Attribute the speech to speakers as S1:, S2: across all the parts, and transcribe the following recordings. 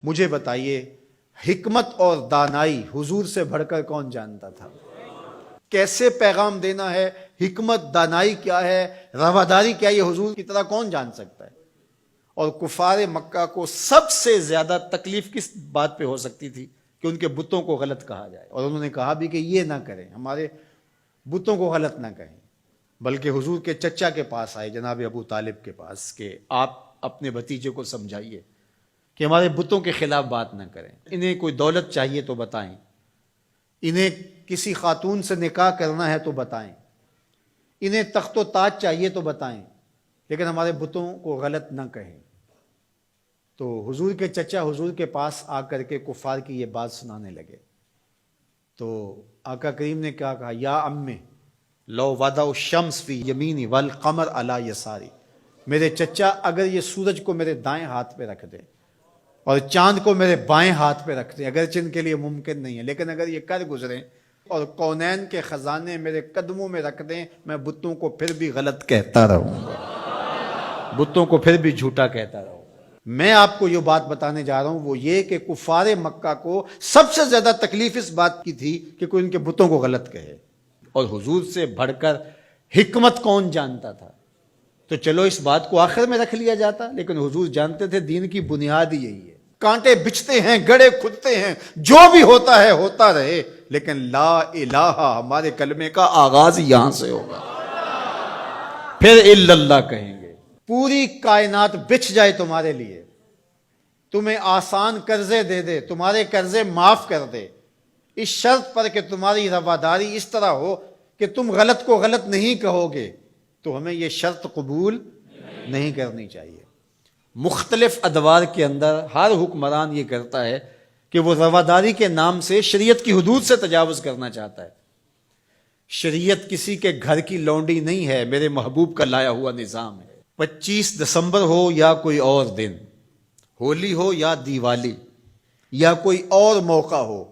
S1: مجھے بتائیے حکمت اور دانائی حضور سے بڑھ کر کون جانتا تھا؟ کیسے پیغام دینا ہے، حکمت دانائی کیا ہے، رواداری کیا ہے، یہ حضور کی طرح کون جان سکتا ہے؟ اور کفار مکہ کو سب سے زیادہ تکلیف کس بات پہ ہو سکتی تھی کہ ان کے بتوں کو غلط کہا جائے، اور انہوں نے کہا بھی کہ یہ نہ کریں، ہمارے بتوں کو غلط نہ کہیں، بلکہ حضور کے چچا کے پاس آئے، جناب ابو طالب کے پاس، کہ آپ اپنے بھتیجے کو سمجھائیے کہ ہمارے بتوں کے خلاف بات نہ کریں، انہیں کوئی دولت چاہیے تو بتائیں، انہیں کسی خاتون سے نکاح کرنا ہے تو بتائیں، انہیں تخت و تاج چاہیے تو بتائیں، لیکن ہمارے بتوں کو غلط نہ کہیں۔ تو حضور کے چچا حضور کے پاس آ کر کے کفار کی یہ بات سنانے لگے، تو آقا کریم نے کیا کہا؟ یا امی لو وضع الشمس فی یمینی والقمر علی یساری، میرے چچا اگر یہ سورج کو میرے دائیں ہاتھ پہ رکھ دیں اور چاند کو میرے بائیں ہاتھ پہ رکھ دیں، اگرچہ ان کے لیے ممکن نہیں ہے، لیکن اگر یہ کر گزریں اور کونین کے خزانے میرے قدموں میں رکھ دیں، میں بتوں کو پھر بھی غلط کہتا رہوں گا، بتوں کو پھر بھی جھوٹا کہتا رہوں گا۔ میں آپ کو یہ بات بتانے جا رہا ہوں وہ یہ کہ کفار مکہ کو سب سے زیادہ تکلیف اس بات کی تھی کہ کوئی ان کے بتوں کو غلط کہے، اور حضور سے بڑھ کر حکمت کون جانتا تھا؟ تو چلو اس بات کو آخر میں رکھ لیا جاتا، لیکن حضور جانتے تھے دین کی بنیاد ہی یہی ہے، کانٹے بچھتے ہیں، گڑے کھدتے ہیں، جو بھی ہوتا ہے ہوتا رہے، لیکن لا الہ ہمارے کلمے کا آغاز یہاں سے ہوگا، پھر الا اللہ کہیں گے۔ پوری کائنات بچھ جائے تمہارے لیے، تمہیں آسان قرضے دے دے، تمہارے قرضے معاف کر دے، اس شرط پر کہ تمہاری رواداری اس طرح ہو کہ تم غلط کو غلط نہیں کہو گے، تو ہمیں یہ شرط قبول نہیں کرنی چاہیے۔ مختلف ادوار کے اندر ہر حکمران یہ کرتا ہے کہ وہ رواداری کے نام سے شریعت کی حدود سے تجاوز کرنا چاہتا ہے۔ شریعت کسی کے گھر کی لونڈی نہیں ہے، میرے محبوب کا لایا ہوا نظام ہے۔ 25 دسمبر ہو یا کوئی اور دن، ہولی ہو یا دیوالی یا کوئی اور موقع ہو،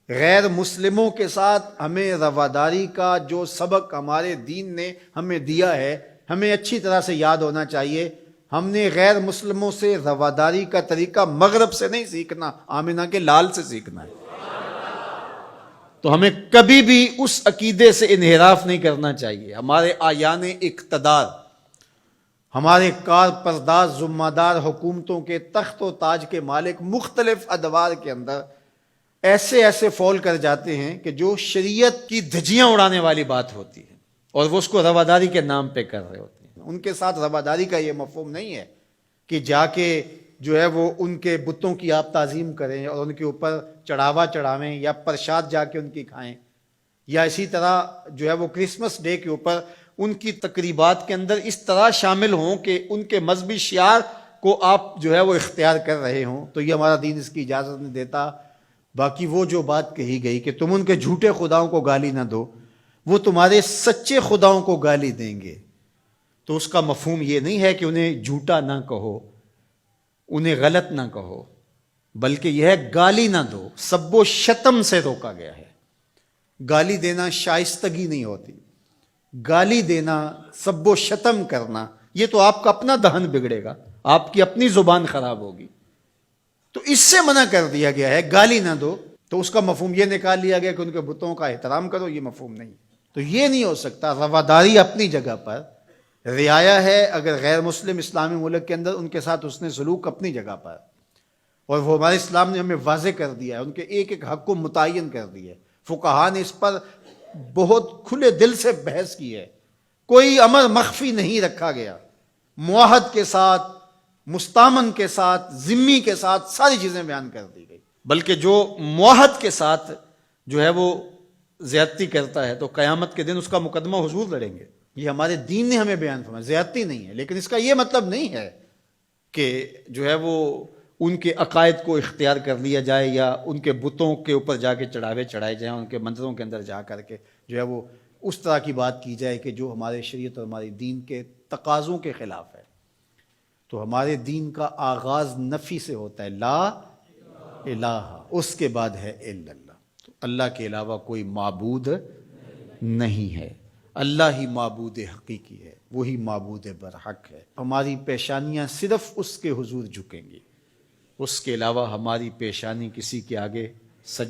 S1: غیر مسلموں کے ساتھ ہمیں رواداری کا جو سبق ہمارے دین نے ہمیں دیا ہے ہمیں اچھی طرح سے یاد ہونا چاہیے۔ ہم نے غیر مسلموں سے رواداری کا طریقہ مغرب سے نہیں سیکھنا، آمنہ کے لال سے سیکھنا ہے۔ تو ہمیں کبھی بھی اس عقیدے سے انحراف نہیں کرنا چاہیے۔ ہمارے آیان اقتدار، ہمارے کار پرداز ذمہ دار حکومتوں کے تخت و تاج کے مالک مختلف ادوار کے اندر ایسے فول کر جاتے ہیں کہ جو شریعت کی دھجیاں اڑانے والی بات ہوتی ہے، اور وہ اس کو رواداری کے نام پہ کر رہے ہوتے ہیں۔ ان کے ساتھ رواداری کا یہ مفہوم نہیں ہے کہ جا کے جو ہے وہ ان کے بتوں کی آپ تعظیم کریں اور ان کے اوپر چڑھاوا چڑھاویں یا پرشاد جا کے ان کی کھائیں، یا اسی طرح جو ہے وہ کرسمس ڈے کے اوپر ان کی تقریبات کے اندر اس طرح شامل ہوں کہ ان کے مذہبی شعار کو آپ جو ہے وہ اختیار کر رہے ہوں، تو یہ ہمارا دین اس کی اجازت نہیں دیتا۔ باقی وہ جو بات کہی گئی کہ تم ان کے جھوٹے خداؤں کو گالی نہ دو، وہ تمہارے سچے خداؤں کو گالی دیں گے، تو اس کا مفہوم یہ نہیں ہے کہ انہیں جھوٹا نہ کہو، انہیں غلط نہ کہو، بلکہ یہ ہے گالی نہ دو۔ سب و شتم سے روکا گیا ہے۔ گالی دینا شائستگی نہیں ہوتی، گالی دینا، سب و شتم کرنا، یہ تو آپ کا اپنا دہن بگڑے گا، آپ کی اپنی زبان خراب ہوگی، تو اس سے منع کر دیا گیا ہے گالی نہ دو۔ تو اس کا مفہوم یہ نکال لیا گیا کہ ان کے بتوں کا احترام کرو، یہ مفہوم نہیں۔ تو یہ نہیں ہو سکتا۔ رواداری اپنی جگہ پر، رعایا ہے اگر غیر مسلم اسلامی ملک کے اندر ان کے ساتھ حسن سلوک اپنی جگہ پر، اور وہ ہمارے اسلام نے ہمیں واضح کر دیا ہے، ان کے ایک ایک حق کو متعین کر دیا ہے۔ فقہا نے اس پر بہت کھلے دل سے بحث کی ہے، کوئی امر مخفی نہیں رکھا گیا، معاہد کے ساتھ، مستامن کے ساتھ، ذمی کے ساتھ ساری چیزیں بیان کر دی گئی، بلکہ جو معاہد کے ساتھ جو ہے وہ زیادتی کرتا ہے تو قیامت کے دن اس کا مقدمہ حضور لڑیں گے۔ یہ ہمارے دین نے ہمیں بیان فرمایا، زیادتی نہیں ہے، لیکن اس کا یہ مطلب نہیں ہے کہ جو ہے وہ ان کے عقائد کو اختیار کر لیا جائے یا ان کے بتوں کے اوپر جا کے چڑھاوے چڑھائے جائیں، ان کے مندروں کے اندر جا کر کے جو ہے وہ اس طرح کی بات کی جائے کہ جو ہمارے شریعت اور ہمارے دین کے تقاضوں کے خلاف ہے۔ تو ہمارے دین کا آغاز نفی سے ہوتا ہے، لا الہ، اس کے بعد ہے الا اللہ، تو اللہ کے علاوہ کوئی معبود نہیں ہے، اللہ ہی معبود حقیقی ہے، وہی معبود برحق ہے۔ ہماری پیشانیاں صرف اس کے حضور جھکیں گی، اس کے علاوہ ہماری پیشانی کسی کے آگے سج